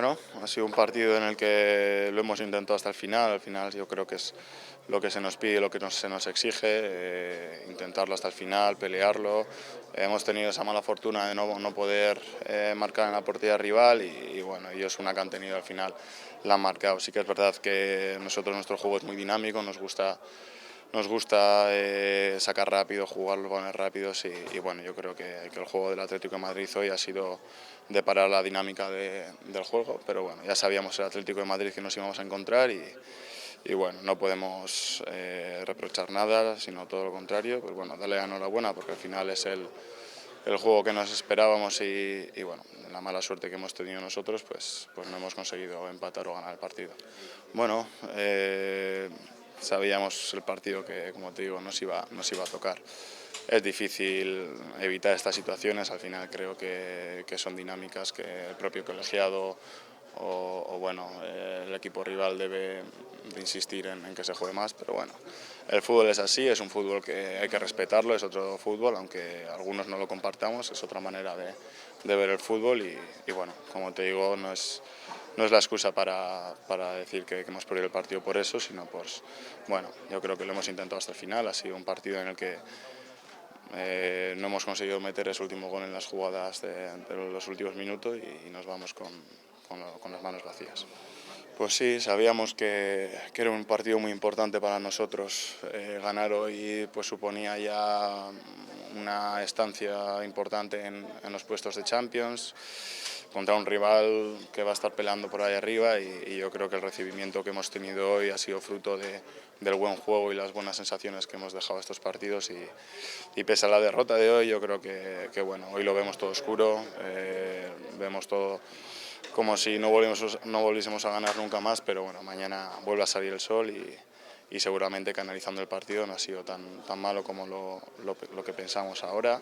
Bueno, ha sido un partido en el que lo hemos intentado hasta el final. Al final yo creo que es lo que se nos pide, lo que se nos exige, intentarlo hasta el final, pelearlo. Hemos tenido esa mala fortuna de no poder marcar en la portería rival y bueno, ellos una que han tenido al final la han marcado. Sí que es verdad que nuestro juego es muy dinámico, nos gusta sacar rápido, jugar los balones rápidos y bueno, yo creo que el juego del Atlético de Madrid hoy ha sido de parar la dinámica del juego, pero bueno, ya sabíamos el Atlético de Madrid que nos íbamos a encontrar y bueno, no podemos reprochar nada, sino todo lo contrario, pues bueno, darle la enhorabuena porque al final es el juego que nos esperábamos y bueno, la mala suerte que hemos tenido nosotros, pues no hemos conseguido empatar o ganar el partido. Bueno, sabíamos el partido que, como te digo, nos iba a tocar. Es difícil evitar estas situaciones, al final creo que son dinámicas que el propio colegiado o bueno, el equipo rival debe de insistir en que se juegue más, pero bueno, el fútbol es así, es un fútbol que hay que respetarlo, es otro fútbol, aunque algunos no lo compartamos, es otra manera de ver el fútbol y bueno, como te digo, no es la excusa para decir que hemos perdido el partido por eso, sino pues, bueno, yo creo que lo hemos intentado hasta el final, ha sido un partido en el que no hemos conseguido meter ese último gol en las jugadas de los últimos minutos y nos vamos con las manos vacías. Pues sí, sabíamos que era un partido muy importante para nosotros. Ganar hoy pues suponía ya una estancia importante en los puestos de Champions contra un rival que va a estar peleando por ahí arriba y yo creo que el recibimiento que hemos tenido hoy ha sido fruto del buen juego y las buenas sensaciones que hemos dejado estos partidos y pese a la derrota de hoy yo creo que bueno, hoy lo vemos todo oscuro, vemos todo como si no volviésemos a ganar nunca más, pero bueno, mañana vuelve a salir el sol y seguramente que analizando el partido no ha sido tan malo como lo que pensamos ahora.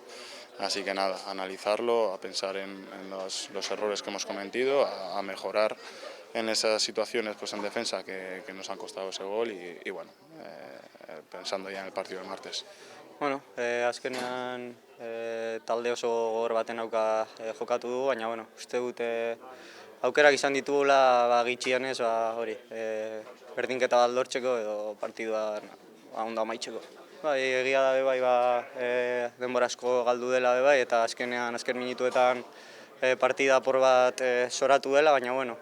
Así que nada, a analizarlo, a pensar en los errores que hemos cometido, a mejorar en esas situaciones pues en defensa que nos han costado ese gol y bueno, pensando ya en el partido del martes. Bueno, azkenean talde oso gogor baten auka jokatu du, baina bueno, uste dut aukerak izan ditugula gitxienez hori, berdinketa bat lortzeko edo partidua ondo amaitzeko. Bai, egia da bai denbora asko galdu dela bai eta azken minutuetan partida apur bat soratu dela, baina bueno,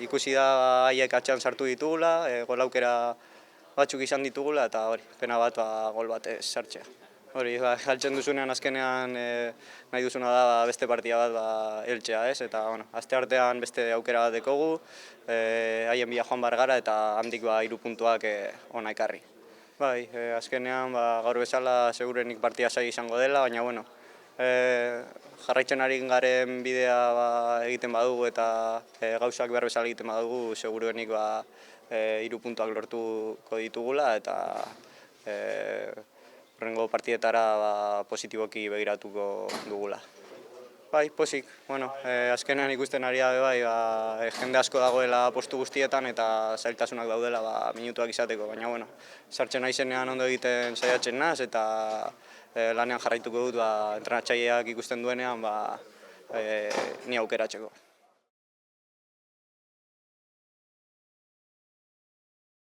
ikusi da haiek atzean sartu ditugula, gol aukera batzuk izan ditugula eta hori, pena bat gol bat sartzea. Hori, galtzen duzunean azkenean nahi duzuna da beste partida bat heltzea, ez? Eta bueno, asteartean beste aukera bat dekogu, haien bila joan behar gara eta handik 3 puntuak hona ekarri. Bai, azkenean gaur bezala segurenik partida zaila izango dela, baina bueno, jarraitzen ari garen bidea egiten badugu eta gauzak behar bezala egiten badugu, seguruenik 3 puntuak lortuko ditugula eta hurrengo partidetara positiboki begiratuko dugula. Bai, pozik, bueno, azkenean ikusten ari da bai, jende asko dagoela postu guztietan eta zailtasunak daudela minutuak izateko, baina bueno, sartzen naizenean ondo egiten saiatzen naiz eta lanean jarraituko dut entrenatzaileak ikusten duenean ni aukeratzeko.